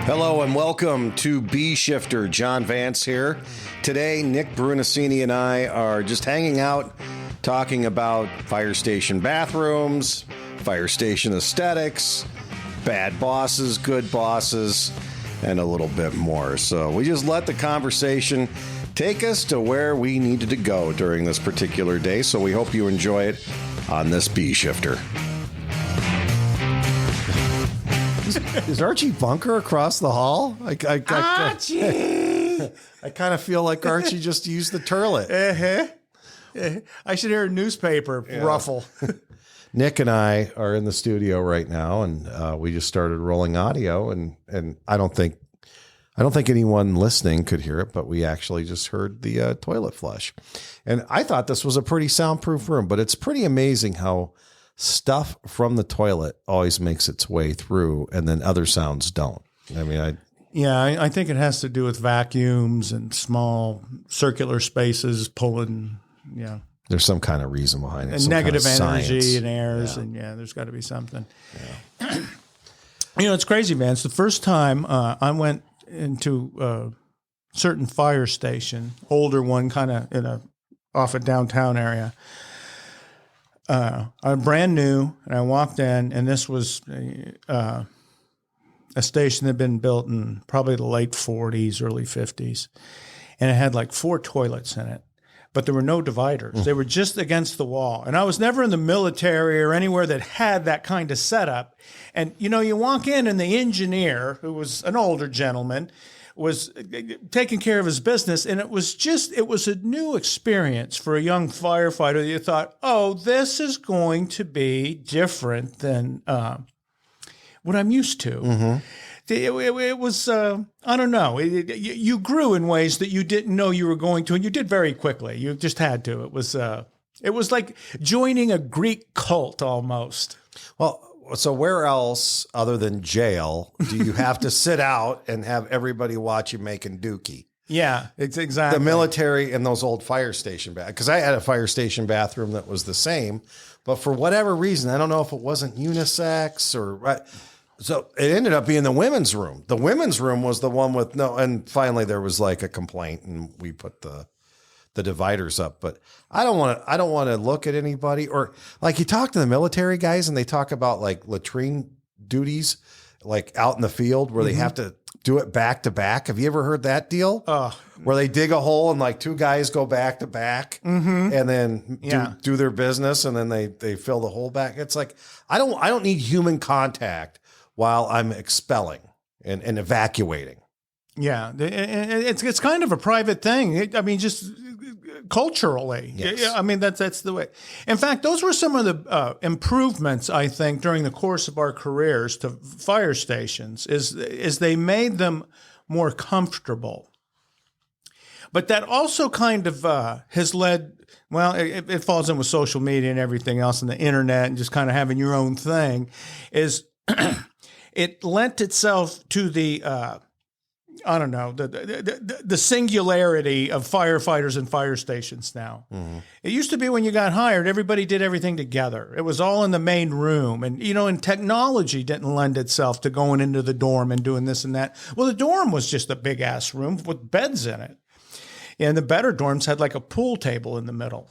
Hello and welcome to B Shifter. John Vance here. Today, Nick Brunacini and I are just hanging out, talking about fire station bathrooms, fire station aesthetics, bad bosses, good bosses, and a little bit more. So we just let the conversation take us to where we needed to go during this particular day. So we hope you enjoy it on this B Shifter. Is Archie Bunker across the hall? Archie! I kind of feel like Archie just used the turlet. I should hear a newspaper ruffle. Nick and I are in the studio right now, and we just started rolling audio, and I don't think anyone listening could hear it, but we actually just heard the toilet flush. And I thought this was a pretty soundproof room, but it's pretty amazing how stuff from the toilet always makes its way through, and then other sounds don't. I mean, I think it has to do with vacuums and small circular spaces pulling. Yeah, there's some kind of reason behind it. And negative kind of energy science. and airs, and there's got to be something. Yeah. It's crazy, man. It's the first time I went into a certain fire station, older one, kind of off a downtown area. I'm brand new, and I walked in, and this was a station that had been built in probably the late 40s, early 50s, and it had like 4 toilets in it, but there were no dividers. They were just against the wall, and I was never in the military or anywhere that had that kind of setup. And, you walk in, and the engineer, who was an older gentleman, was taking care of his business, and it was a new experience for a young firefighter. You thought, oh, this is going to be different than what I'm used to. Mm-hmm. It was, I don't know, you grew in ways that you didn't know you were going to, and you did very quickly. You just had to. It was like joining a Greek cult almost. Well, so where else other than jail do you have to sit out and have everybody watch you making dookie? Yeah, it's exactly. The military and those old fire station because I had a fire station bathroom that was the same, but for whatever reason, I don't know if it wasn't unisex or so it ended up being the women's room. The women's room was the one with and finally there was like a complaint, and we put the dividers up. But I don't want to look at anybody, or like you talk to the military guys and they talk about like latrine duties, like out in the field where they have to do it back to back. Have you ever heard that deal? Where they dig a hole and like 2 guys go back to back and then do their business, and then they fill the hole back. It's like, I don't need human contact while I'm expelling and evacuating. Yeah. It's kind of a private thing. Just culturally. Yes. I mean, that's the way. In fact, those were some of the improvements, I think, during the course of our careers to fire stations is they made them more comfortable. But that also kind of has led, well, it falls in with social media and everything else and the internet and just kind of having your own thing, is it lent itself to the I don't know, the singularity of firefighters and fire stations now. Mm-hmm. It used to be when you got hired, everybody did everything together. It was all in the main room. And, and technology didn't lend itself to going into the dorm and doing this and that. Well, the dorm was just a big ass room with beds in it. And the better dorms had like a pool table in the middle.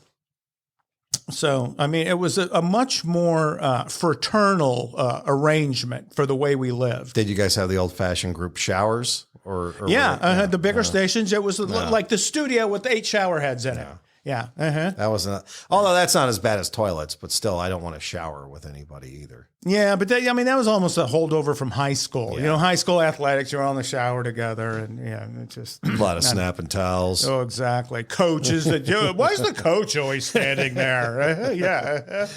So, it was a much more fraternal arrangement for the way we lived. Did you guys have the old-fashioned group showers? I had the bigger stations. It was like the studio with 8 shower heads in it. Yeah. That wasn't, although that's not as bad as toilets, but still, I don't want to shower with anybody either. Yeah, but that was almost a holdover from high school. Yeah. High school athletics, you're all in the shower together, and it's just a lot of snapping towels. Oh, exactly. Coaches why is the coach always standing there? Yeah.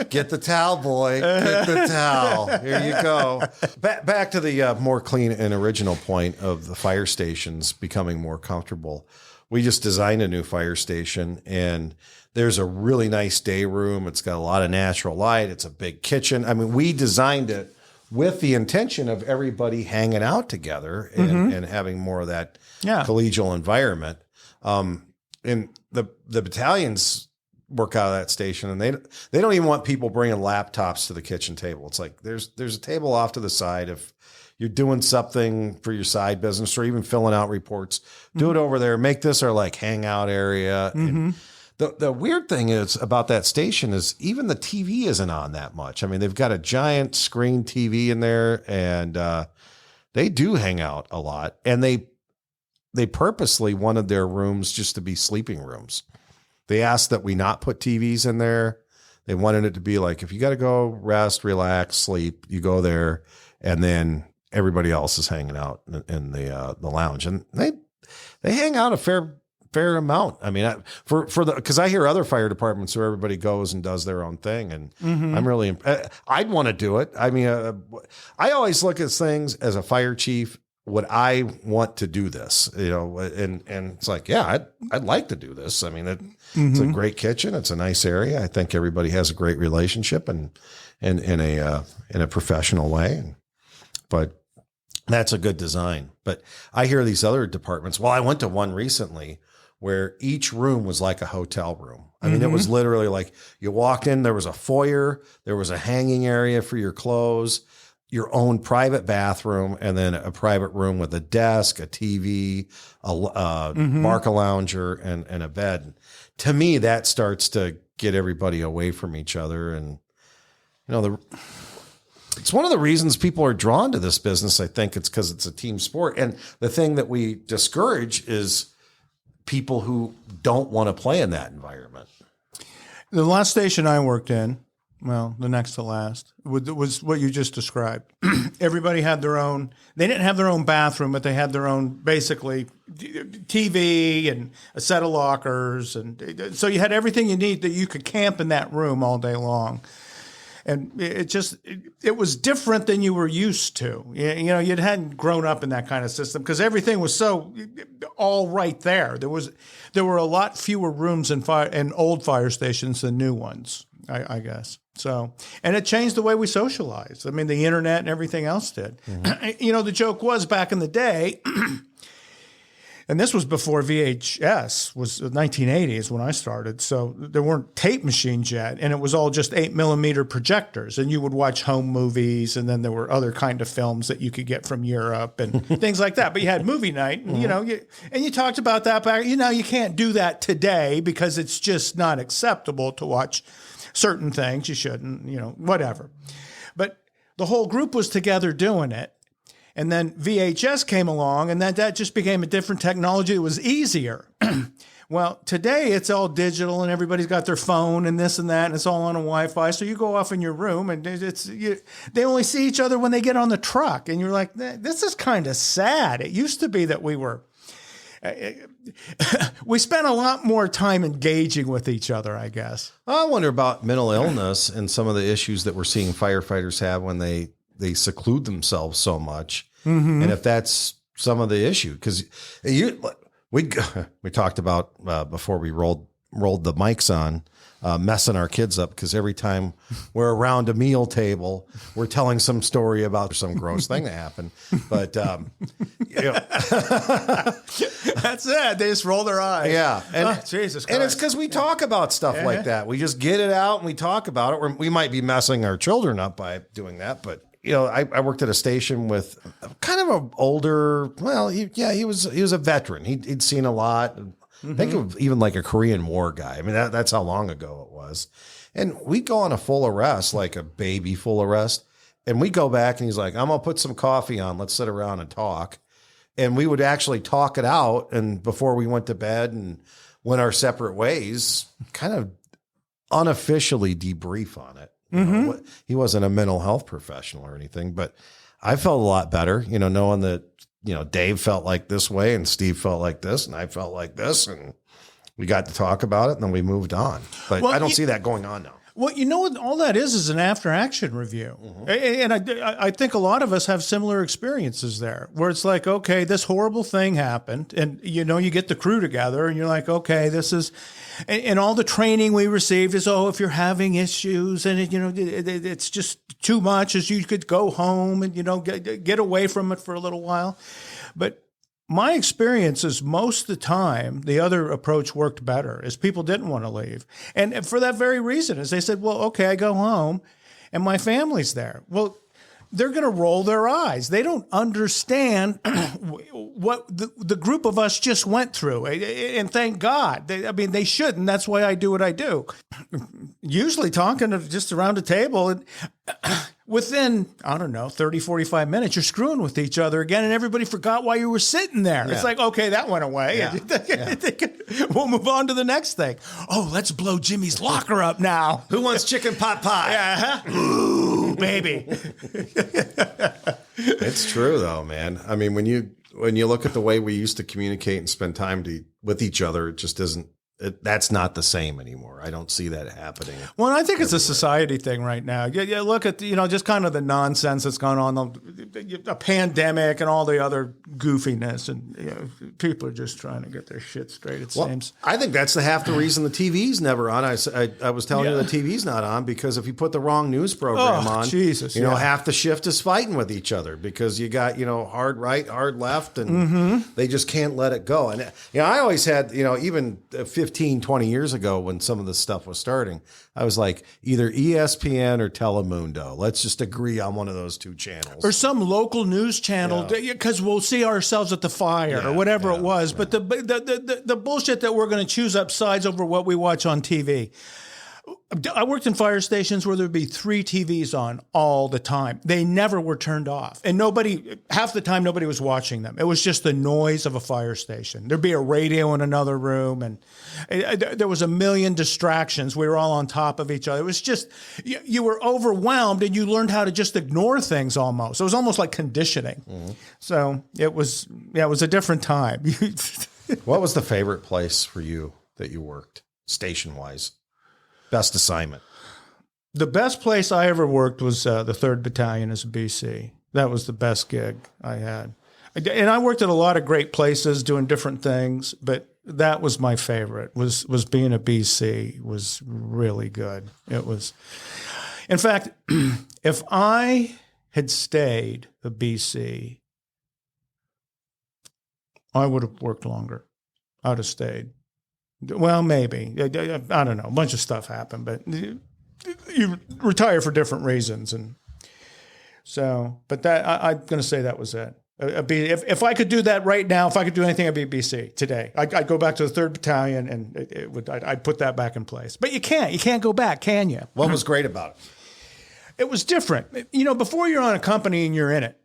Get the towel, boy. Get the towel. Here you go. Back to the more clean and original point of the fire stations becoming more comfortable. We just designed a new fire station, and there's a really nice day room. It's got a lot of natural light. It's a big kitchen. We designed it with the intention of everybody hanging out together and having more of that collegial environment. And the battalion's work out of that station, and they don't even want people bringing laptops to the kitchen table. It's like there's a table off to the side. If you're doing something for your side business or even filling out reports, do it over there. Make this our like hangout area. And the weird thing is about that station is even the TV isn't on that much. I mean, they've got a giant screen TV in there, and they do hang out a lot, and they purposely wanted their rooms just to be sleeping rooms. They asked that we not put TVs in there. They wanted it to be like, if you got to go rest, relax, sleep, you go there, and then everybody else is hanging out in the lounge, and they hang out a fair amount. I mean, because I hear other fire departments where everybody goes and does their own thing, and I'm really, I'd want to do it. I mean, I always look at things as a fire chief. Would I want to do this? You know, and it's like, yeah, I'd like to do this. I mean, it's a great kitchen. It's a nice area. I think everybody has a great relationship and in a professional way. But that's a good design. But I hear these other departments. Well, I went to one recently where each room was like a hotel room. I mean, it was literally like you walked in, there was a foyer, there was a hanging area for your clothes, your own private bathroom, and then a private room with a desk, a TV, a Barca lounger, and a bed. To me, that starts to get everybody away from each other. And, you know, it's one of the reasons people are drawn to this business. I think it's because it's a team sport. And the thing that we discourage is people who don't want to play in that environment. The last station I worked in, well, the next to last, was what you just described. Everybody had their own, they didn't have their own bathroom, but they had their own, basically, TV and a set of lockers. And so you had everything you need that you could camp in that room all day long. And it was different than you were used to. You know, you hadn't grown up in that kind of system because everything was so all right there. There were a lot fewer rooms in old fire stations than new ones, I guess. So, and it changed the way we socialized. I mean, the internet and everything else did. You know, the joke was back in the day, and this was before VHS, was 1980s when I started. So there weren't tape machines yet, and it was all just 8mm projectors. And you would watch home movies, and then there were other kind of films that you could get from Europe and things like that. But you had movie night, and, you know, you talked about that back. You know, you can't do that today because it's just not acceptable to watch certain things. You shouldn't, you know, whatever. But the whole group was together doing it. And then VHS came along, and that just became a different technology. It was easier. Well, today it's all digital, and everybody's got their phone and this and that, and it's all on a Wi-Fi. So you go off in your room, and they only see each other when they get on the truck. And you're like, this is kind of sad. It used to be that we spent a lot more time engaging with each other, I guess. I wonder about mental illness and some of the issues that we're seeing firefighters have when they seclude themselves so much. And if that's some of the issue, because we talked about before we rolled the mics on, messing our kids up, because every time we're around a meal table, we're telling some story about some gross thing that happened. But you know. That's it. They just roll their eyes. Yeah. And, Jesus Christ. And it's because we talk about stuff like that. We just get it out and we talk about it. We might be messing our children up by doing that, but you know, I worked at a station with kind of an older, well, he was a veteran. He'd seen a lot. I think of even like a Korean War guy. I mean, that's how long ago it was. And we go on a full arrest, like a baby full arrest. And we go back and he's like, I'm going to put some coffee on. Let's sit around and talk. And we would actually talk it out. And before we went to bed and went our separate ways, kind of unofficially debrief on it. You know, he wasn't a mental health professional or anything, but I felt a lot better, you know, knowing that, you know, Dave felt like this way and Steve felt like this and I felt like this, and we got to talk about it and then we moved on. But I don't see that going on now. Well, you know what all that is an after-action review. And I think a lot of us have similar experiences there where it's like, okay, this horrible thing happened. And, you know, you get the crew together and you're like, okay, this is, and all the training we received is, if you're having issues and, it's just too much, as you could go home and, get away from it for a little while. But my experience is most of the time the other approach worked better, is people didn't want to leave. And for that very reason, is they said, well, okay, I go home and my family's there. Well, they're going to roll their eyes. They don't understand what the group of us just went through. And thank God. They shouldn't. That's why I do what I do. Usually talking to just around a table, and within, I don't know, 30, 45 minutes, you're screwing with each other again, and everybody forgot why you were sitting there. Yeah. It's like, okay, that went away. Yeah. We'll move on to the next thing. Oh, let's blow Jimmy's locker up now. Who wants chicken pot pie? Yeah. Ooh, baby. It's true, though, man. I mean, when you look at the way we used to communicate and spend time with each other, it just isn't. That's not the same anymore. I don't see that happening. Well, I think it's a society thing right now. You look at, just kind of the nonsense that's gone on, the pandemic and all the other goofiness, and people are just trying to get their shit straight, it seems. I think that's half the reason the TV's never on. I was telling you the TV's not on because if you put the wrong news program on, Jesus, half the shift is fighting with each other because you got, hard right, hard left, and they just can't let it go. And, I always had, even 15, 20 years ago when some of this stuff was starting, I was like, either ESPN or Telemundo. Let's just agree on one of those two channels. Or some local news channel, because we'll see ourselves at the fire or whatever it was. But the bullshit that we're going to choose up sides over what we watch on TV. I worked in fire stations where there'd be 3 TVs on all the time. They never were turned off. And half the time, nobody was watching them. It was just the noise of a fire station. There'd be a radio in another room, and there was a million distractions. We were all on top of each other. It was just, you were overwhelmed, and you learned how to just ignore things almost. It was almost like conditioning. Mm-hmm. So it was a different time. What was the favorite place for you that you worked, station-wise? Best assignment? The best place I ever worked was the 3rd Battalion as a BC. That was the best gig I had. And I worked at a lot of great places doing different things, but that was my favorite, was being a BC. Was really good. It was. In fact, if I had stayed a BC, I would have worked longer. I'd have stayed. Well, maybe. I don't know. A bunch of stuff happened, but you retire for different reasons. And so, but I'm going to say that was it. If I could do that right now, if I could do anything, I'd be BC today. I'd go back to the 3rd Battalion and I'd put that back in place. But you can't go back, can you? What was great about it? It was different. Before you're on a company and you're in it,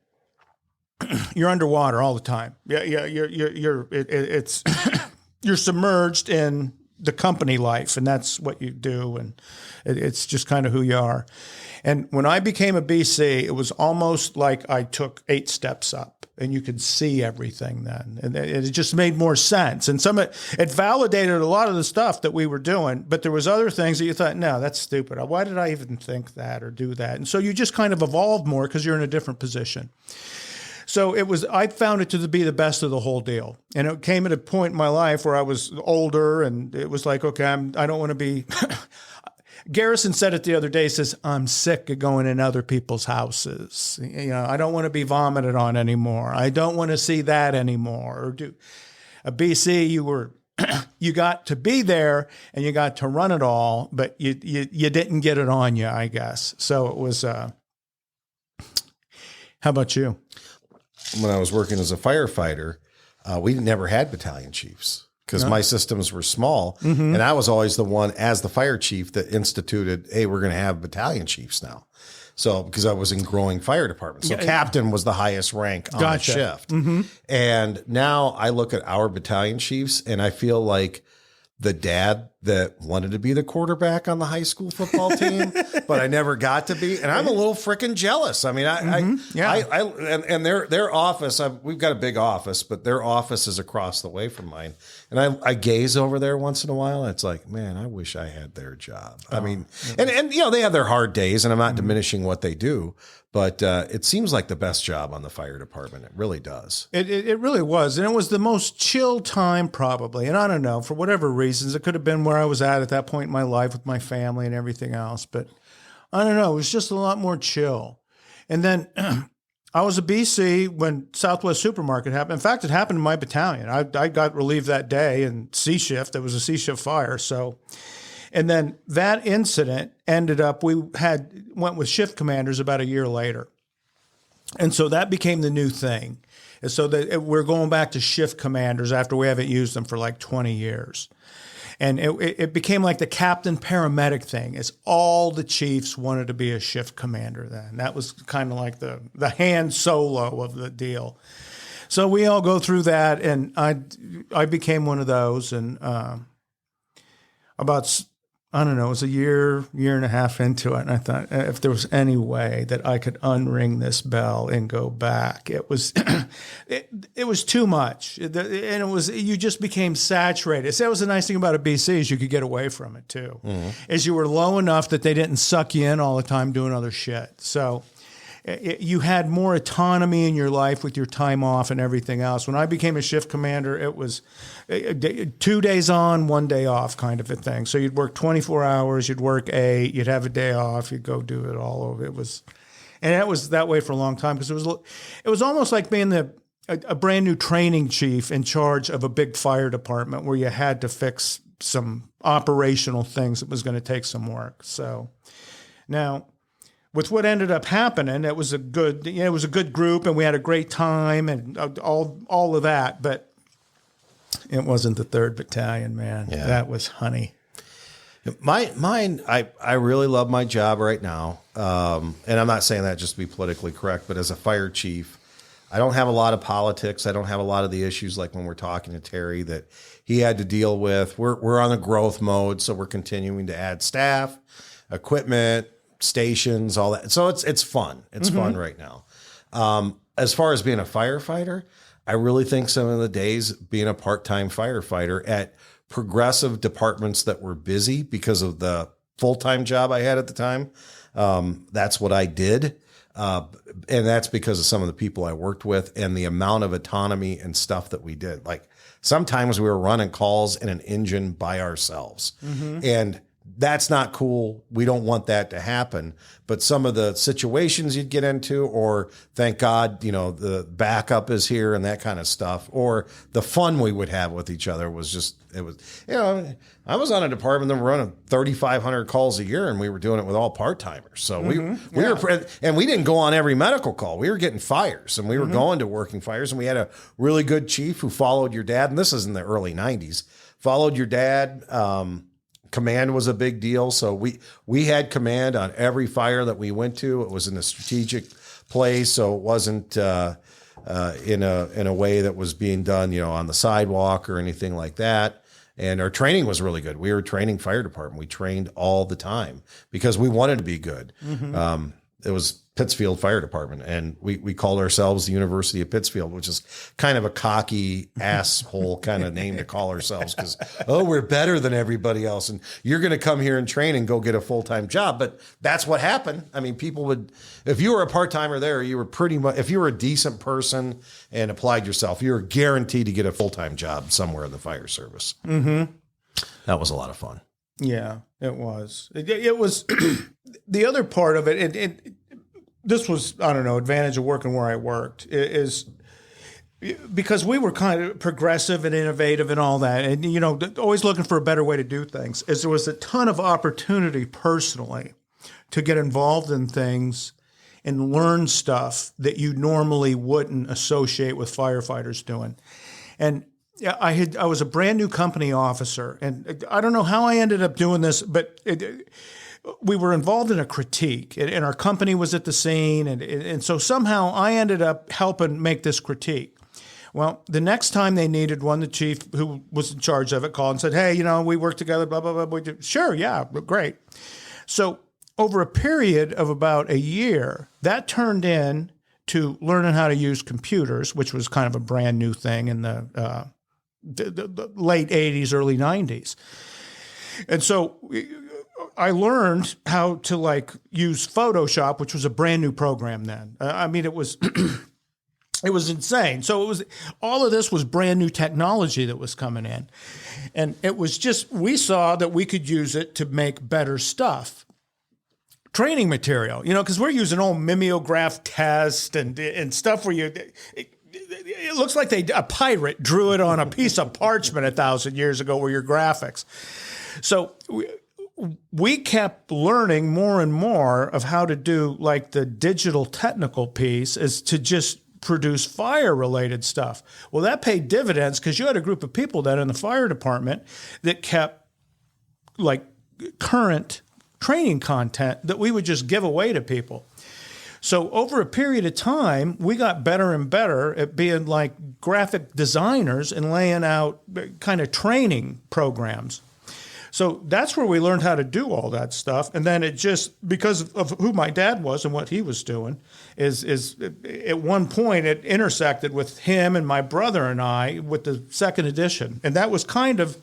you're underwater all the time. Yeah. It's you're submerged in the company life, and that's what you do, and it's just kind of who you are. And when I became a BC, it was almost like I took 8 steps up, and you could see everything then, and it just made more sense. And it validated a lot of the stuff that we were doing, but there was other things that you thought, no, that's stupid. Why did I even think that or do that? And so you just kind of evolved more because you're in a different position. So I found it to be the best of the whole deal. And it came at a point in my life where I was older, and it was like, okay, I don't want to be. Garrison said it the other day, says, I'm sick of going in other people's houses. I don't want to be vomited on anymore. I don't want to see that anymore. Or do a BC, you got to be there and you got to run it all, but you didn't get it on you, I guess. So it was, how about you? When I was working as a firefighter, we never had battalion chiefs because my systems were small. Mm-hmm. And I was always the one as the fire chief that instituted, hey, we're going to have battalion chiefs now. So because I was in growing fire department. So captain was the highest rank on the shift. Mm-hmm. And now I look at our battalion chiefs and I feel like the dad that wanted to be the quarterback on the high school football team, but I never got to be. And I'm a little freaking jealous. I mean, and their office, we've got a big office, but their office is across the way from mine. And I gaze over there once in a while. And it's like, man, I wish I had their job. I mean, and they have their hard days and I'm not diminishing what they do, but it seems like the best job on the fire department. It really does. It really was. And it was the most chill time probably. And I don't know, for whatever reasons, it could have been where I was at that point in my life with my family and everything else. But I don't know, it was just a lot more chill. And then I was a BC when Southwest Supermarket happened. In fact, it happened in my battalion. I got relieved that day in C shift. There was a C shift fire. So, and then that incident ended up, went with shift commanders about a year later. And so that became the new thing. And so we're going back to shift commanders after we haven't used them for like 20 years. And it became like the captain paramedic thing. It's all the chiefs wanted to be a shift commander then. That was kind of like the Han Solo of the deal. So we all go through that, and I became one of those. And about, I don't know, it was a year and a half into it, and I thought if there was any way that I could unring this bell and go back, it was it was too much, and you just became saturated. So that was the nice thing about a BC is you could get away from it too, is you were low enough that they didn't suck you in all the time doing other shit. So you had more autonomy in your life with your time off and everything else. When I became a shift commander, it was 2 days on, 1 day off kind of a thing. So you'd work 24 hours, you'd work 8, you'd have a day off, you'd go do it all over. It was that way for a long time because it was almost like being a brand new training chief in charge of a big fire department where you had to fix some operational things that was going to take some work. So now, with what ended up happening, it was a good group, and we had a great time, and all of that. But it wasn't the 3rd Battalion, man. Yeah. That was honey. Mine. I really love my job right now, and I'm not saying that just to be politically correct, but as a fire chief, I don't have a lot of politics. I don't have a lot of the issues like when we're talking to Terry that he had to deal with. We're on a growth mode, so we're continuing to add staff, equipment, stations, all that. So it's fun. It's fun right now. As far as being a firefighter, I really think some of the days being a part-time firefighter at progressive departments that were busy because of the full-time job I had at the time, that's what I did. And that's because of some of the people I worked with and the amount of autonomy and stuff that we did. Like sometimes we were running calls in an engine by ourselves. And that's not cool. We don't want that to happen. But some of the situations you'd get into, or thank God, the backup is here and that kind of stuff, or the fun we would have with each other was just, I was on a department that were running 3,500 calls a year, and we were doing it with all part-timers. So we were, and we didn't go on every medical call. We were getting fires, and we were going to working fires, and we had a really good chief who followed your dad. And this is in the early 90s, followed your dad. Command was a big deal. So we had command on every fire that we went to. It was in a strategic place. So it wasn't in a way that was being done, on the sidewalk or anything like that. And our training was really good. We were a training fire department. We trained all the time because we wanted to be good. It was Pittsfield Fire Department, and we called ourselves the University of Pittsfield, which is kind of a cocky asshole kind of name to call ourselves because, we're better than everybody else, and you're going to come here and train and go get a full-time job. But that's what happened. I mean, people would, if you were a part-timer there, you were pretty much, if you were a decent person and applied yourself, you were guaranteed to get a full-time job somewhere in the fire service. That was a lot of fun. Yeah, it was. It was the other part of it. This was, I don't know, advantage of working where I worked is because we were kind of progressive and innovative and all that, and always looking for a better way to do things. Is there was a ton of opportunity personally to get involved in things and learn stuff that you normally wouldn't associate with firefighters doing, and. Yeah, I was a brand new company officer, and I don't know how I ended up doing this, but we were involved in a critique, and our company was at the scene, and so somehow I ended up helping make this critique. Well, the next time they needed one, the chief who was in charge of it called and said, "Hey, we work together, blah, blah, blah." Sure, yeah, great. So over a period of about a year, that turned in to learning how to use computers, which was kind of a brand new thing in the late 80s, early 90s. And so I learned how to use Photoshop, which was a brand new program then. It was it was insane. So it was all of this was brand new technology that was coming in. And it was just, we saw that we could use it to make better stuff. training material, because we're using old mimeograph test and stuff where it looks like a pirate drew it on a piece of parchment 1,000 years ago were your graphics. So we kept learning more and more of how to do like the digital technical piece is to just produce fire-related stuff. Well, that paid dividends because you had a group of people then in the fire department that kept like current training content that we would just give away to people. So over a period of time, we got better and better at being like graphic designers and laying out kind of training programs. So that's where we learned how to do all that stuff. And then it just, because of who my dad was and what he was doing, is at one point it intersected with him and my brother and I with the second edition. And that was kind of,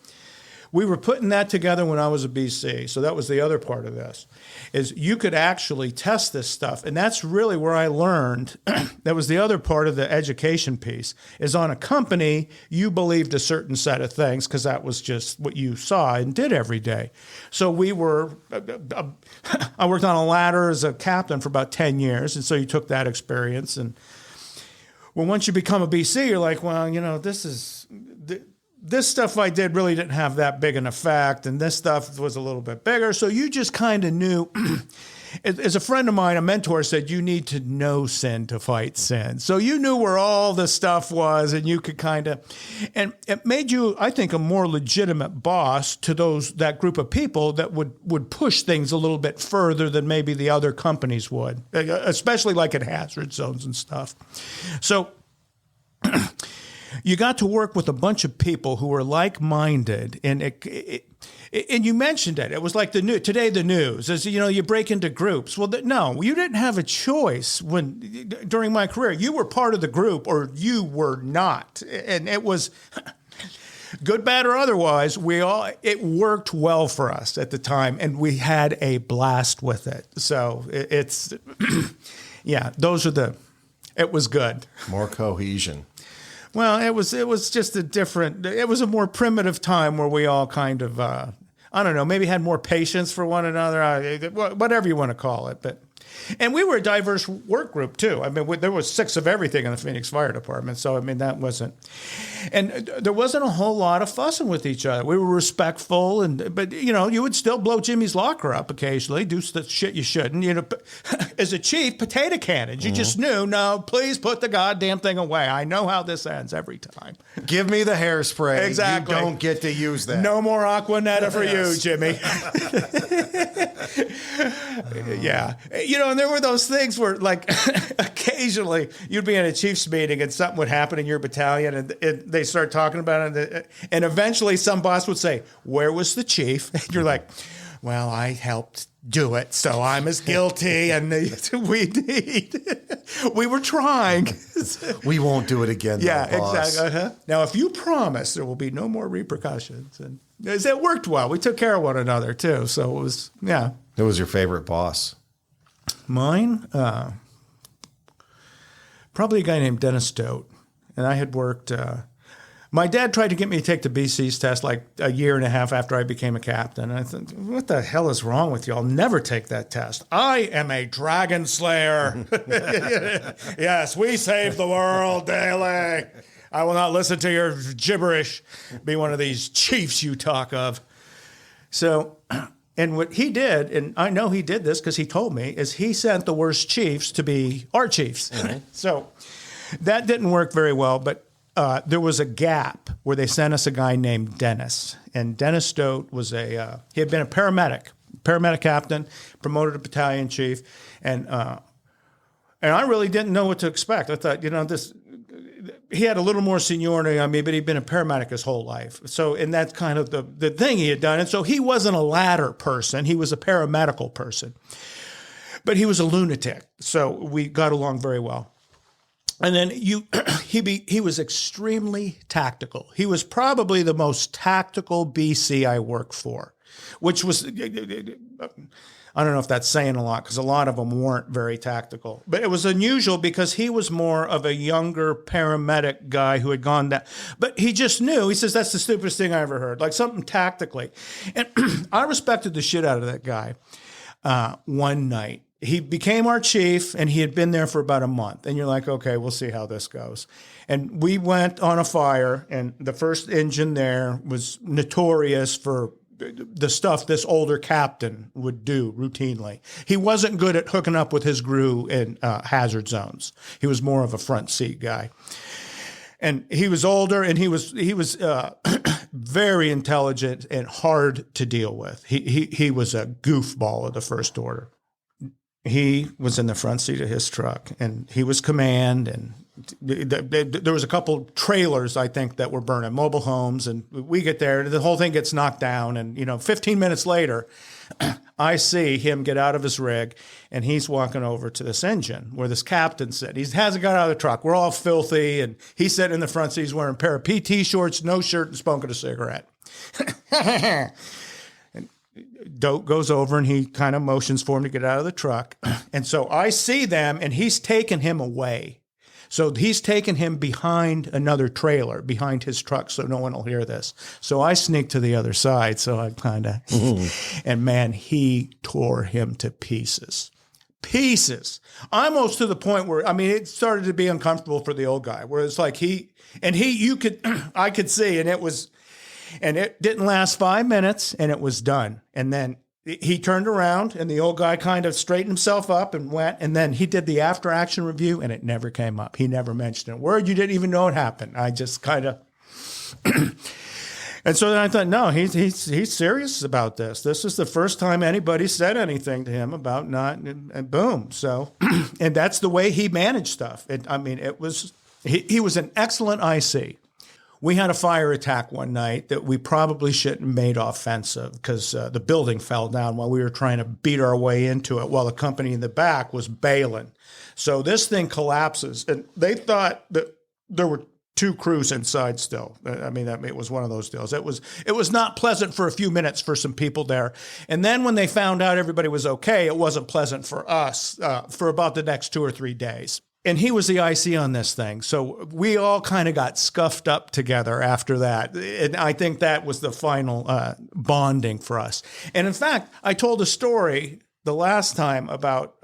we were putting that together when I was a BC. So that was the other part of this, is you could actually test this stuff. And that's really where I learned, that was the other part of the education piece, is on a company, you believed a certain set of things because that was just what you saw and did every day. So we were, I worked on a ladder as a captain for about 10 years. And so you took that experience. And well, once you become a BC, you're like, well, this stuff I did really didn't have that big an effect, and this stuff was a little bit bigger. So you just kind of knew, as a friend of mine, a mentor said, you need to know sin to fight sin. So you knew where all the stuff was, and you could kind of, and it made you, I think, a more legitimate boss to that group of people that would push things a little bit further than maybe the other companies would, especially like at hazard zones and stuff. So you got to work with a bunch of people who were like-minded, and and you mentioned it. It was like the news, as you break into groups. Well, no, you didn't have a choice during my career. You were part of the group, or you were not, and it was good, bad, or otherwise. It worked well for us at the time, and we had a blast with it. So it's yeah, it was good. More cohesion. Well, it was just it was a more primitive time where we all kind of, I don't know, maybe had more patience for one another, whatever you want to call it. And we were a diverse work group too. I mean, there was 6 of everything in the Phoenix Fire Department. So, I mean, that wasn't, and there wasn't a whole lot of fussing with each other. We were respectful, but you would still blow Jimmy's locker up occasionally, do the shit you shouldn't. As a chief, potato cannons. You just knew, no, please put the goddamn thing away. I know how this ends every time. Give me the hairspray. Exactly. You don't get to use that. No more Aquanetta for you, Jimmy. Yeah. And there were those things where, like, occasionally you'd be in a chief's meeting and something would happen in your battalion and they start talking about it. And eventually some boss would say, where was the chief? And you're like, well, I helped do it, so I'm as guilty. And we were trying. We won't do it again. Yeah, though, boss. exactly. Uh-huh. Now, if you promise, there will be no more repercussions. And it worked well. We took care of one another, too. So it was, yeah. Who was your favorite boss? Mine? Probably a guy named Dennis Dote. And I had worked... my dad tried to get me to take the BC's test like a year and a half after I became a captain. And I thought, what the hell is wrong with you? I'll never take that test. I am a dragon slayer. Yes, we save the world daily. I will not listen to your gibberish. Be one of these chiefs you talk of. So... And what he did, and I know he did this because he told me, is he sent the worst chiefs to be our chiefs. Mm-hmm. So that didn't work very well, but there was a gap where they sent us a guy named Dennis. And Dennis Dote was he had been a paramedic captain, promoted to battalion chief. And I really didn't know what to expect. I thought, he had a little more seniority on me, but he'd been a paramedic his whole life. So, and that's kind of the thing he had done. And so he wasn't a ladder person. He was a paramedical person. But he was a lunatic. So we got along very well. And then he was extremely tactical. He was probably the most tactical BC I worked for, which was... I don't know if that's saying a lot because a lot of them weren't very tactical. But it was unusual because he was more of a younger paramedic guy who had gone down. But he just knew. He says, that's the stupidest thing I ever heard, like something tactically. And I respected the shit out of that guy. one night. He became our chief, and he had been there for about a month. And you're like, okay, we'll see how this goes. And we went on a fire, and the first engine there was notorious for the stuff this older captain would do routinely. He wasn't good at hooking up with his crew in hazard zones. He was more of a front seat guy. And he was older, and he was very intelligent and hard to deal with. He was a goofball of the first order. He was in the front seat of his truck, and he was command, and there was a couple trailers, I think, that were burning, mobile homes, and we get there, the whole thing gets knocked down, and 15 minutes later, I see him get out of his rig, and he's walking over to this engine where this captain sat. He hasn't got out of the truck. We're all filthy, and he's sitting in the front seat. He's wearing a pair of PT shorts, no shirt, and smoking a cigarette. Doak goes over and he kind of motions for him to get out of the truck. And so I see them, and he's taking him away. So he's taking him behind another trailer, behind his truck, so no one will hear this. So I sneak to the other side. So I kind of, and man, he tore him to pieces. Almost to the point where, it started to be uncomfortable for the old guy, where it's like I could see, and it didn't last 5 minutes, and it was done. And then he turned around, and the old guy kind of straightened himself up and went, and then he did the after-action review, and it never came up. He never mentioned a word. You didn't even know it happened. I just kind of... And so then I thought, no, he's serious about this. This is the first time anybody said anything to him about not... And boom. So, and that's the way he managed stuff. He was an excellent IC. We had a fire attack one night that we probably shouldn't have made offensive because the building fell down while we were trying to beat our way into it while the company in the back was bailing. So this thing collapses, and they thought that there were 2 crews inside still. It was one of those deals. It was not pleasant for a few minutes for some people there. And then when they found out everybody was okay, it wasn't pleasant for us for about the next 2 or 3 days. And he was the IC on this thing. So we all kind of got scuffed up together after that. And I think that was the final bonding for us. And in fact, I told a story the last time about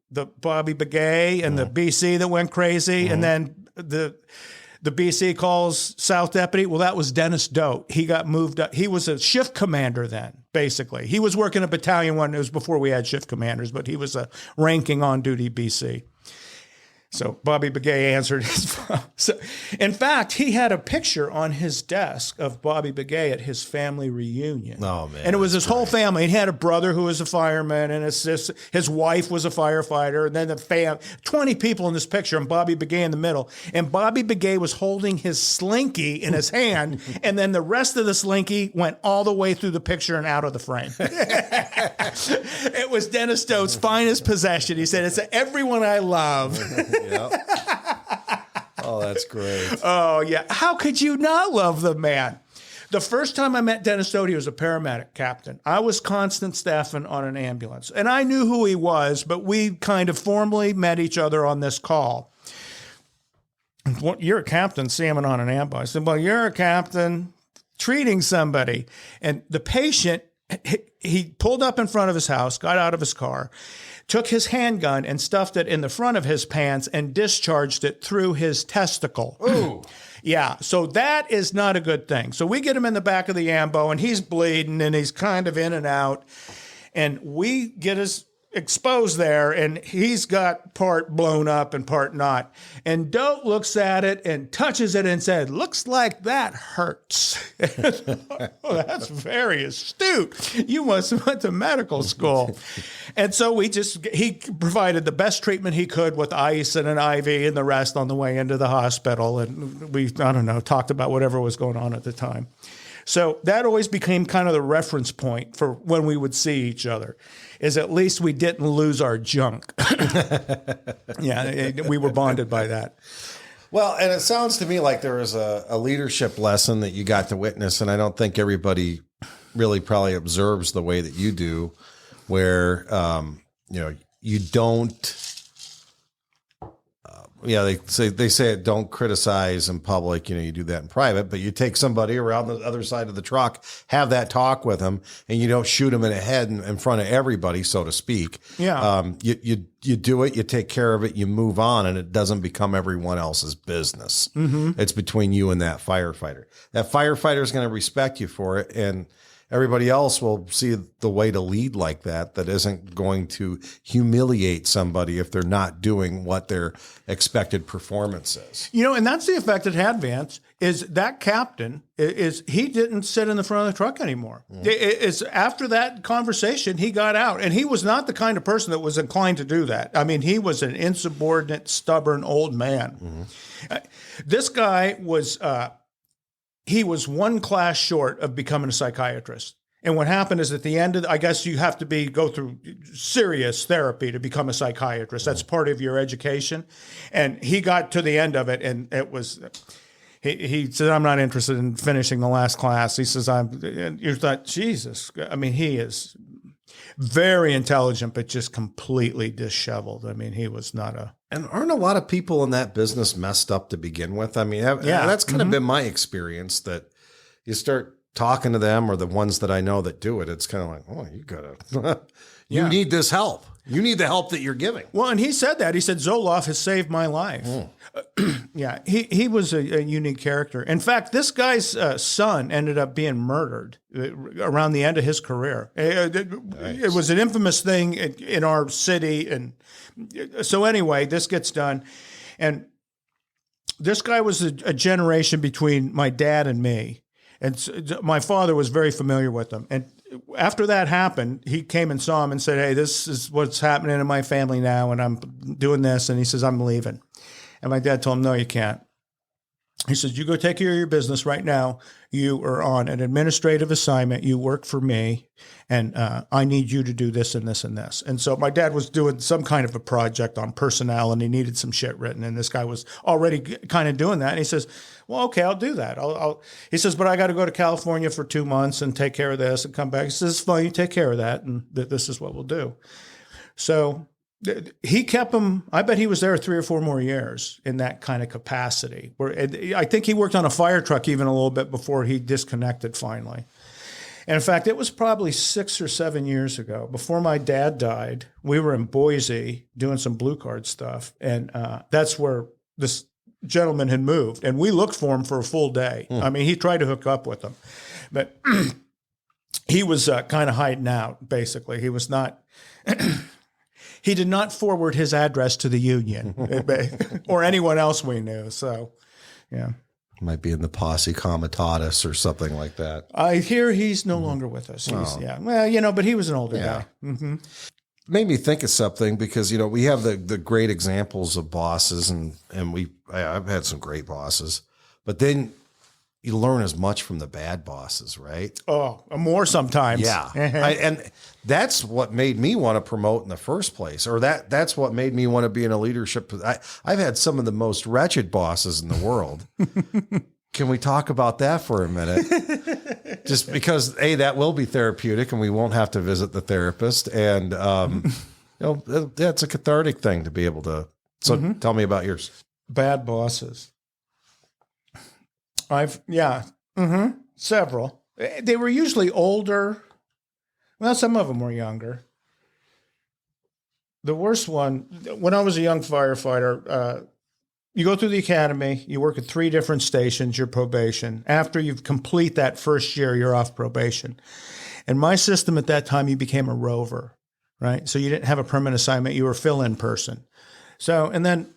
the Bobby Begay and the BC that went crazy. And then the BC calls South Deputy. Well, that was Dennis Dote. He got moved up. He was a shift commander then, basically. He was working a battalion one. It was before we had shift commanders, but he was a ranking on-duty BC. So Bobby Begay answered his phone. So, in fact, he had a picture on his desk of Bobby Begay at his family reunion. Oh, man. And it was his whole family. He had a brother who was a fireman, and his wife was a firefighter, and then 20 people in this picture, and Bobby Begay in the middle. And Bobby Begay was holding his slinky in his hand, and then the rest of the slinky went all the way through the picture and out of the frame. It was Dennis Dote's finest possession. He said, "It's everyone I love." Yep. Oh, that's great. Oh, yeah. How could you not love the man? The first time I met Dennis Dote, he was a paramedic captain. I was constant staffing on an ambulance. And I knew who he was, but we kind of formally met each other on this call. You're a captain, salmon on an ambulance. I said, well, you're a captain treating somebody. And the patient, he pulled up in front of his house, got out of his car, took his handgun and stuffed it in the front of his pants and discharged it through his testicle. Ooh. Yeah, so that is not a good thing. So we get him in the back of the ambo, and he's bleeding, and he's kind of in and out. And we get his exposed there, and he's got part blown up and part not. And Dote looks at it and touches it and said, "Looks like that hurts." Oh, that's very astute. You must have went to medical school. And so he provided the best treatment he could with ice and an IV and the rest on the way into the hospital. And we, talked about whatever was going on at the time. So that always became kind of the reference point for when we would see each other, is at least we didn't lose our junk. Yeah, we were bonded by that. Well, and it sounds to me like there was a leadership lesson that you got to witness, and I don't think everybody really probably observes the way that you do, where, you don't, Yeah, they say don't criticize in public. You do that in private, but you take somebody around the other side of the truck, have that talk with them, and you don't shoot them in the head in front of everybody, so to speak. Yeah. You do it, you take care of it, you move on, and it doesn't become everyone else's business. Mm-hmm. It's between you and that firefighter. That firefighter is going to respect you for it, and everybody else will see the way to lead like that isn't going to humiliate somebody if they're not doing what their expected performance is. And that's the effect it had, Vance, is that captain he didn't sit in the front of the truck anymore. It's after that conversation, he got out, and he was not the kind of person that was inclined to do that. I mean, he was an insubordinate, stubborn old man. Mm-hmm. This guy was, he was one class short of becoming a psychiatrist. And what happened is at the end of, I guess you have to go through serious therapy to become a psychiatrist. That's part of your education. And he got to the end of it, and it was, he said, I'm not interested in finishing the last class. He says, you thought, Jesus. I mean, he is very intelligent, but just completely disheveled. I mean, he was not a... And aren't a lot of people in that business messed up to begin with? I mean, that's kind of been my experience, that you start talking to them, or the ones that I know that do it, it's kind of like, oh, you gotta, you need this help. You need the help that you're giving. Well, and he said that. He said, Zoloff has saved my life. Yeah, he was a unique character. In fact, this guy's son ended up being murdered around the end of his career. It was an infamous thing in our city. And so anyway, this gets done. And this guy was a generation between my dad and me. And so my father was very familiar with him. And after that happened, he came and saw him and said, hey, this is what's happening in my family now, and I'm doing this. And he says, I'm leaving. And my dad told him, no, you can't. He says, you go take care of your business right now. You are on an administrative assignment. You work for me, and I need you to do this and this and this. And so my dad was doing some kind of a project on personnel, and he needed some shit written. And this guy was already kind of doing that. And he says, well, okay, I'll do that. He says, but I got to go to California for 2 months and take care of this and come back. He says, fine, you take care of that, and this is what we'll do. So he kept him. I bet he was there 3 or 4 more years in that kind of capacity. I think he worked on a fire truck even a little bit before he disconnected finally. And in fact, it was probably 6 or 7 years ago, before my dad died. We were in Boise doing some blue card stuff, and that's where this gentleman had moved. And we looked for him for a full day. I mean, he tried to hook up with them, but he was kind of hiding out. Basically, he was not. He did not forward his address to the union or anyone else we knew. So, yeah. Might be in the posse comitatus or something like that. I hear he's no longer with us. Yeah. Well, but he was an older guy. Mm-hmm. Made me think of something, because, we have the great examples of bosses, and I've had some great bosses, but then you learn as much from the bad bosses, right? Oh, more sometimes. Yeah. And that's what made me want to promote in the first place, or that's what made me want to be in a leadership. I've had some of the most wretched bosses in the world. Can we talk about that for a minute? Just because, that will be therapeutic, and we won't have to visit the therapist. And, that's a cathartic thing to be able to. So tell me about yours. Bad bosses. Several. They were usually older. Well, some of them were younger. The worst one, when I was a young firefighter, you go through the academy, you work at 3 different stations, your probation. After you complete that first year, you're off probation. And my system at that time, you became a rover, right? So you didn't have a permanent assignment. You were a fill-in person. So, and then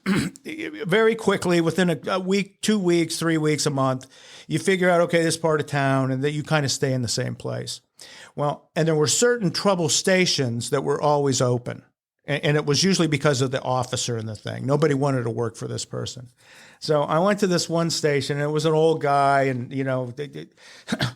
very quickly, within a week, 2 weeks, 3 weeks, a month, you figure out, okay, this part of town, and that you kind of stay in the same place. Well, and there were certain trouble stations that were always open. And it was usually because of the officer in the thing. Nobody wanted to work for this person. So I went to this one station, and it was an old guy, and,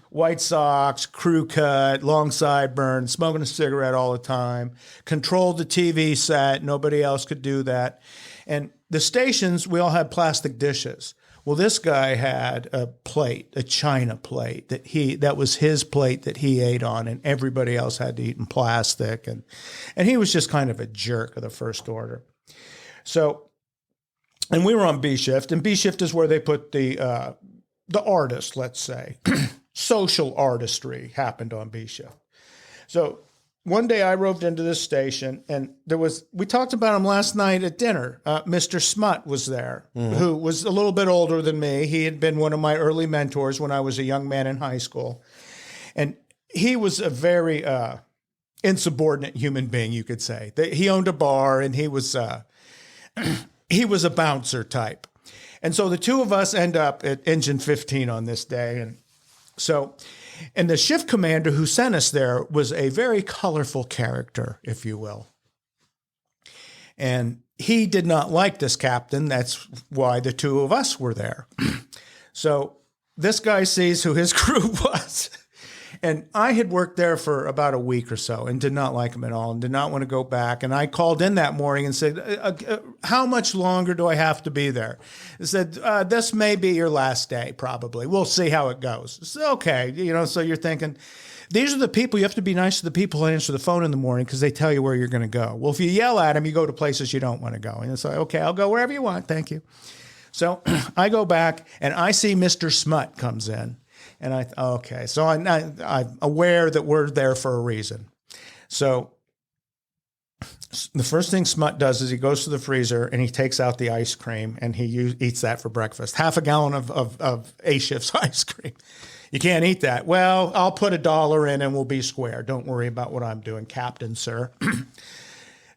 white socks, crew cut, long sideburns, smoking a cigarette all the time, controlled the TV set. Nobody else could do that. And the stations, we all had plastic dishes. Well, this guy had a plate, a china plate that was his plate that he ate on, and everybody else had to eat in plastic. And he was just kind of a jerk of the first order. So And we were on B shift, and B shift is where they put the artist, let's say. Social artistry happened on B shift. So one day I roved into this station, and we talked about him last night at dinner. Mr. Smut was there, who was a little bit older than me. He had been one of my early mentors when I was a young man in high school. And he was a very insubordinate human being, you could say. He owned a bar, and he was a bouncer type. And so the two of us end up at Engine 15 on this day. And the shift commander who sent us there was a very colorful character, if you will. And he did not like this captain. That's why the two of us were there. So this guy sees who his crew was. And I had worked there for about a week or so and did not like him at all and did not want to go back. And I called in that morning and said, how much longer do I have to be there? He said, this may be your last day, probably. We'll see how it goes. It's okay. So you're thinking, these are the people, you have to be nice to the people who answer the phone in the morning because they tell you where you're going to go. Well, if you yell at them, you go to places you don't want to go. And it's like, okay, I'll go wherever you want. Thank you. So I go back and I see Mr. Smut comes in. And so I'm aware that we're there for a reason. So the first thing Smut does is he goes to the freezer and he takes out the ice cream and he eats that for breakfast. Half a gallon of A shift's ice cream. You can't eat that. Well, I'll put $1 in and we'll be square. Don't worry about what I'm doing, Captain, sir.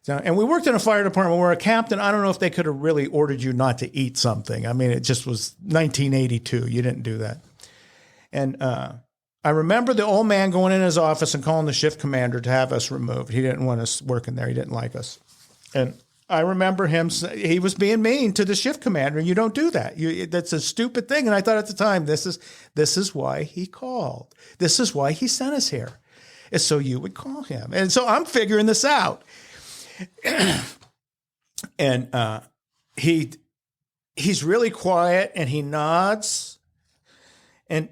And we worked in a fire department where a captain, I don't know if they could have really ordered you not to eat something. I mean, it just was 1982. You didn't do that. And I remember the old man going in his office and calling the shift commander to have us removed. He didn't want us working there. He didn't like us. And I remember he was being mean to the shift commander. You don't do that. That's a stupid thing. And I thought at the time, this is why he called. This is why he sent us here. It's so you would call him. And so I'm figuring this out. And he's really quiet and he nods. And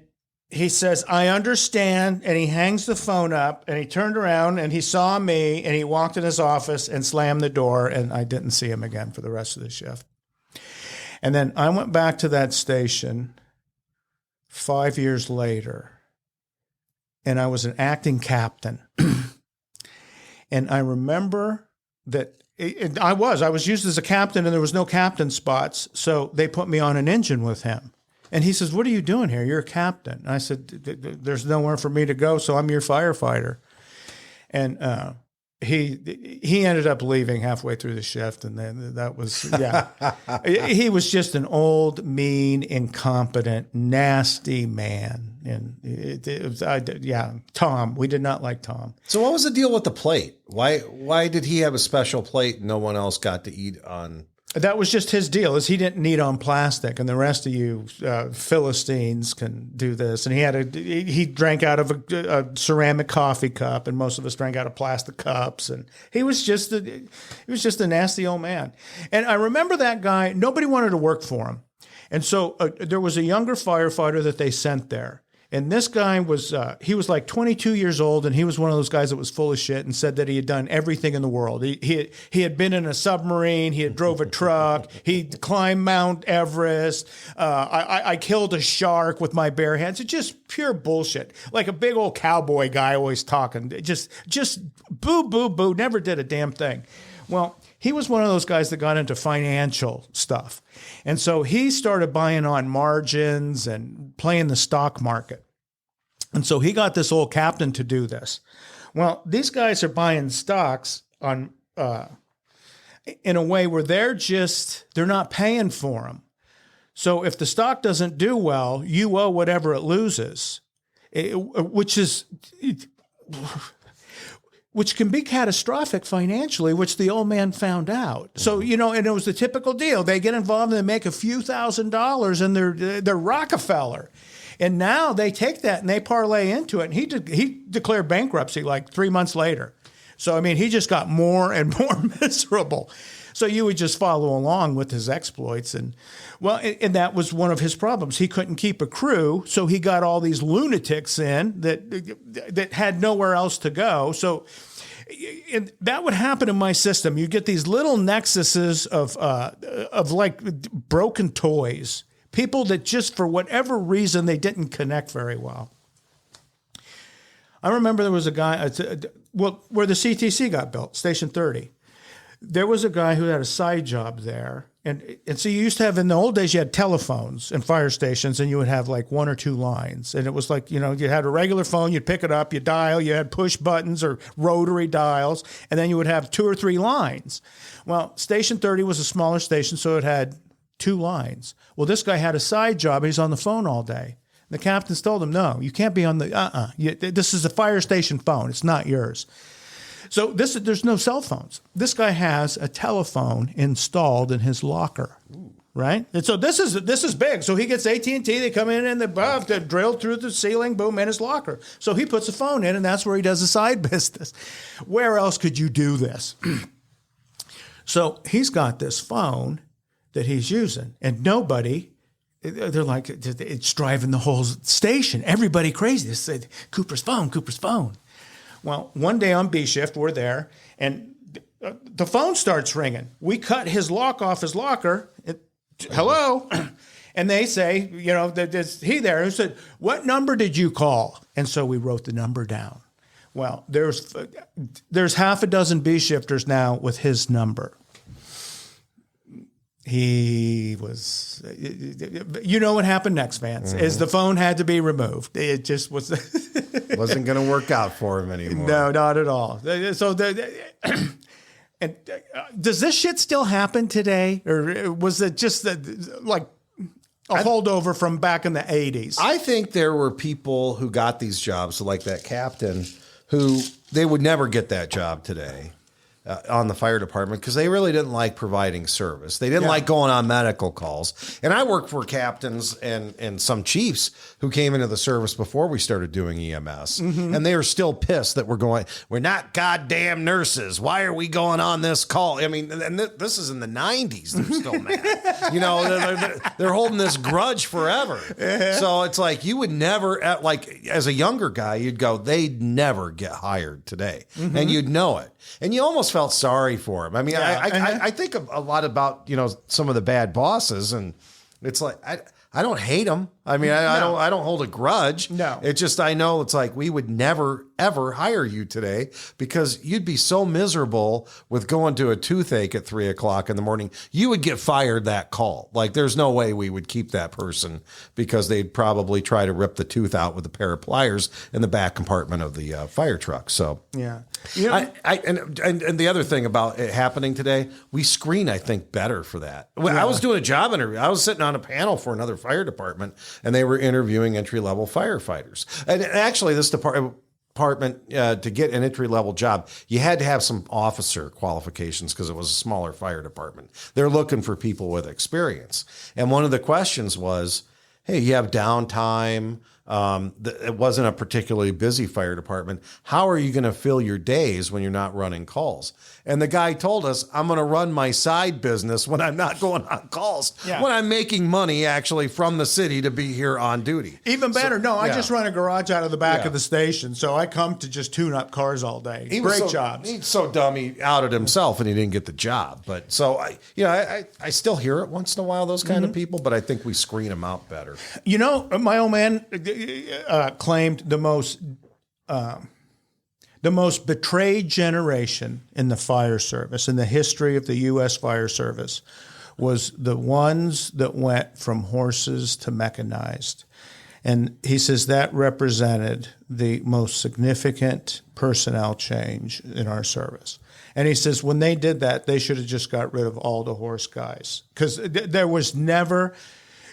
he says, I understand, and he hangs the phone up, and he turned around, and he saw me, and he walked in his office and slammed the door, and I didn't see him again for the rest of the shift. And then I went back to that station 5 years later, and I was an acting captain. And I remember that I was used as a captain, and there was no captain spots, so they put me on an engine with him. And he says, what are you doing here? You're a captain. And I said, there's nowhere for me to go, so I'm your firefighter. And he ended up leaving halfway through the shift, and then that was, yeah. He was just an old, mean, incompetent, nasty man. And Tom, we did not like Tom. So what was the deal with the plate? Why did he have a special plate and no one else got to eat on? That was just his deal, is he didn't eat on plastic, and the rest of you Philistines can do this. And he drank out of a ceramic coffee cup, and most of us drank out of plastic cups. And he was just a nasty old man. And I remember that guy. Nobody wanted to work for him, and so there was a younger firefighter that they sent there. And this guy he was like 22 years old, and he was one of those guys that was full of shit and said that he had done everything in the world. He had been in a submarine. He had drove a truck. He climbed Mount Everest. I killed a shark with my bare hands. It's just pure bullshit. Like a big old cowboy guy always talking. Just boo, boo, boo. Never did a damn thing. Well, he was one of those guys that got into financial stuff. And so he started buying on margins and playing the stock market. And so he got this old captain to do this. Well, these guys are buying stocks on in a way where they're not paying for them. So if the stock doesn't do well, you owe whatever it loses, which can be catastrophic financially, which the old man found out. So, and it was the typical deal. They get involved and they make a few $1,000s and they're Rockefeller. And now they take that and they parlay into it. And he declared bankruptcy like 3 months later. So, I mean, he just got more and more miserable. So you would just follow along with his exploits. And that was one of his problems. He couldn't keep a crew. So he got all these lunatics in that had nowhere else to go. So and that would happen in my system. You get these little nexuses of like broken toys, people that just for whatever reason they didn't connect very well. I remember there was a guy, where the CTC got built, Station 30. There was a guy who had a side job there. And so you used to have, in the old days, you had telephones in fire stations, and you would have like 1 or 2 lines. And it was like, you had a regular phone, you'd pick it up, you dial, you had push buttons or rotary dials, and then you would have 2 or 3 lines. Well, Station 30 was a smaller station, so it had 2 lines. Well, this guy had a side job, he's on the phone all day. The captains told him, no, you can't be on the, this is a fire station phone, it's not yours. So there's no cell phones. This guy has a telephone installed in his locker, right? And so this is big. So he gets AT&T. They come in and they drill through the ceiling, boom, in his locker. So he puts a phone in, and that's where he does the side business. Where else could you do this? So he's got this phone that he's using, and nobody. They're like, it's driving the whole station. Everybody crazy. They said, Cooper's phone, Cooper's phone. Well, one day on B shift, we're there, and the phone starts ringing. We cut his lock off his locker. Hello? And they say, there's he there who said, what number did you call? And so we wrote the number down. Well, there's half a dozen B shifters now with his number. He was, what happened next, Vance, is the phone had to be removed. It just was. Wasn't going to work out for him anymore. No, not at all. So, and does this shit still happen today? Or was it just like a holdover from back in the 80s? I think there were people who got these jobs, like that captain, who they would never get that job today. On the fire department because they really didn't like providing service. They didn't like going on medical calls. And I worked for captains and some chiefs who came into the service before we started doing EMS. Mm-hmm. And they were still pissed that we're not goddamn nurses. Why are we going on this call? I mean, and this is in the 90s. They're still mad. They're holding this grudge forever. So it's like you would never, as a younger guy, you'd go, they'd never get hired today. Mm-hmm. And you'd know it. And you almost felt sorry for him. I mean, I think a lot about, some of the bad bosses, and it's like, I don't hate them. I mean, I don't hold a grudge. No. It's just, I know it's like, we would never, ever hire you today because you'd be so miserable with going to a toothache at 3:00 in the morning. You would get fired that call. Like, there's no way we would keep that person because they'd probably try to rip the tooth out with a pair of pliers in the back compartment of the fire truck. So, yeah. And the other thing about it happening today, we screen, I think, better for that. When I was doing a job interview, I was sitting on a panel for another fire department, and they were interviewing entry-level firefighters. And actually, this department, to get an entry-level job, you had to have some officer qualifications because it was a smaller fire department. They're looking for people with experience. And one of the questions was, hey, you have downtime. It wasn't a particularly busy fire department. How are you going to fill your days when you're not running calls? And the guy told us, I'm going to run my side business when I'm not going on calls, when I'm making money actually from the city to be here on duty. Even better. I just run a garage out of the back of the station. So I come to just tune up cars all day. Great jobs. He's so dumb, he outed himself and he didn't get the job. But so I still hear it once in a while, those kind of people, but I think we screen them out better. My old man claimed the most betrayed generation in the fire service, in the history of the U.S. Fire Service, was the ones that went from horses to mechanized. And he says that represented the most significant personnel change in our service. And he says when they did that, they should have just got rid of all the horse guys because there was never...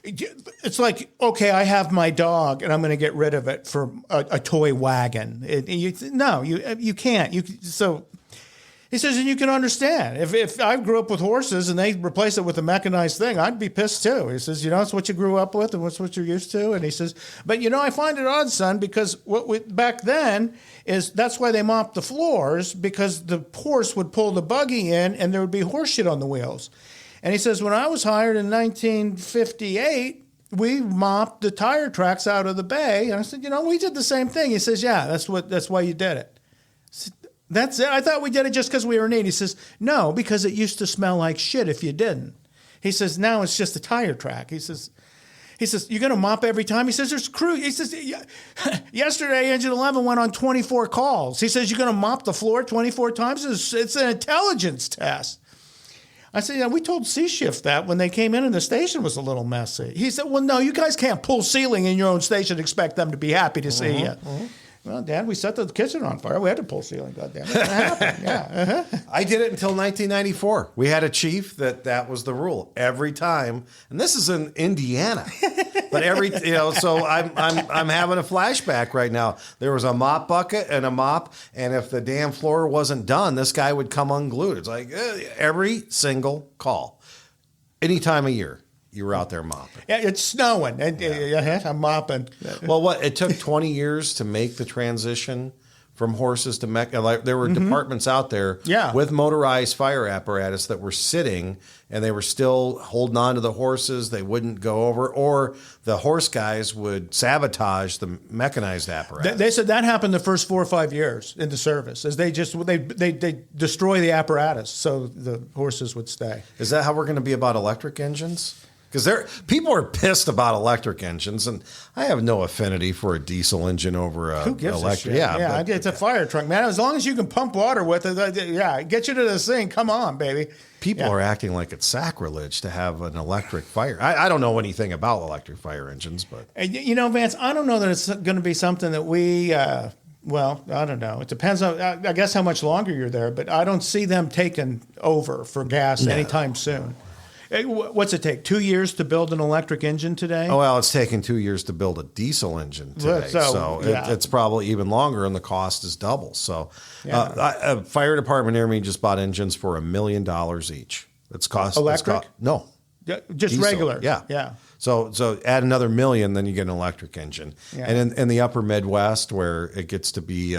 It's like, okay, I have my dog and I'm going to get rid of it for a toy wagon. You can't. So he says, and you can understand. If I grew up with horses and they replace it with a mechanized thing, I'd be pissed too. He says, it's what you grew up with and it's what you're used to. And he says, but I find it odd, son, because back then is that's why they mopped the floors, because the horse would pull the buggy in and there would be horse shit on the wheels. And he says, when I was hired in 1958, we mopped the tire tracks out of the bay. And I said, we did the same thing. He says, yeah, that's why you did it. I said, That's it. I thought we did it just because we were neat. He says, no, because it used to smell like shit if you didn't. He says, now it's just a tire track. He says, you're going to mop every time? He says, there's crew. He says, yesterday, Engine 11 went on 24 calls. He says, you're going to mop the floor 24 times? It's an intelligence test. I said, yeah, we told C-Shift that when they came in and the station was a little messy. He said, well, no, you guys can't pull ceiling in your own station and expect them to be happy to see you. Well, Dad, we set the kitchen on fire. We had to pull ceiling, goddamn it. That happened, yeah. I did it until 1994. We had a chief that was the rule every time, and this is in Indiana. But so I'm having a flashback right now. There was a mop bucket and a mop, and if the damn floor wasn't done, this guy would come unglued. It's like every single call, any time of year. You were out there mopping. Yeah, it's snowing. I'm mopping. Well, it took 20 years to make the transition from horses to mech. Like, there were departments out there with motorized fire apparatus that were sitting, and they were still holding on to the horses. They wouldn't go over, or the horse guys would sabotage the mechanized apparatus. They said that happened the first 4 or 5 years into service, as they destroy the apparatus so the horses would stay. Is that how we're going to be about electric engines? Because people are pissed about electric engines, and I have no affinity for a diesel engine over a Who gives electric. A shit? Yeah, it's a fire truck, man. As long as you can pump water with it, get you to the thing. Come on, baby. People are acting like it's sacrilege to have an electric fire. I don't know anything about electric fire engines, but Vance, I don't know that it's going to be something that we. Well, I don't know. It depends on, I guess, how much longer you're there, but I don't see them taking over for gas anytime soon. What's it take? 2 years to build an electric engine today? Oh, well, it's taken 2 years to build a diesel engine today. It's probably even longer, and the cost is double. So a fire department near me just bought engines for $1 million each. It's cost electric? No. Just diesel. regular. Yeah. So add another $1 million, then you get an electric engine. Yeah. And in the upper Midwest, where it gets to be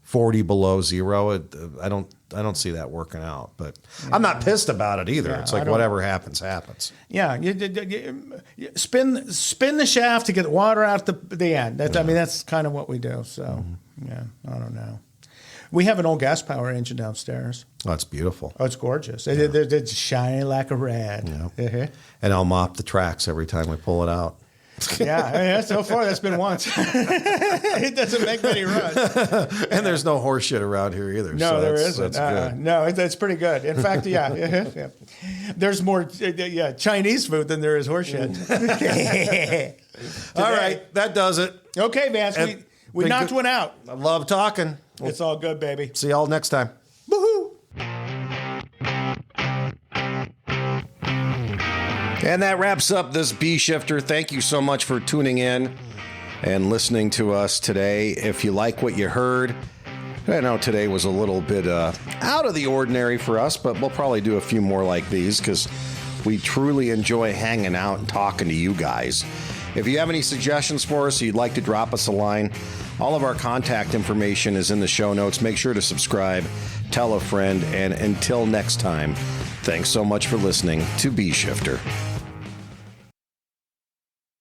40 below zero, I don't see that working out. But I'm not pissed about it either. It's like whatever happens, happens. Yeah, you spin the shaft to get the water out the end. I mean, that's kind of what we do. So I don't know. We have an old gas power engine downstairs. Oh, it's beautiful. Oh, it's gorgeous. It's shiny like a red. Yeah. And I'll mop the tracks every time we pull it out. Yeah, so far that's been once. It doesn't make many runs. And there's no horse shit around here either. No, so there isn't. That's good. No, that's pretty good. In fact, there's more Chinese food than there is horse shit. All right, that does it. Okay, Vance, we knocked one out. I love talking. It's all good, baby. See y'all next time. Woohoo! And that wraps up this Bee Shifter. Thank you so much for tuning in and listening to us today. If you like what you heard, I know today was a little bit out of the ordinary for us, but we'll probably do a few more like these because we truly enjoy hanging out and talking to you guys. If you have any suggestions for us, or you'd like to drop us a line, all of our contact information is in the show notes. Make sure to subscribe, tell a friend, and until next time, thanks so much for listening to Bee Shifter.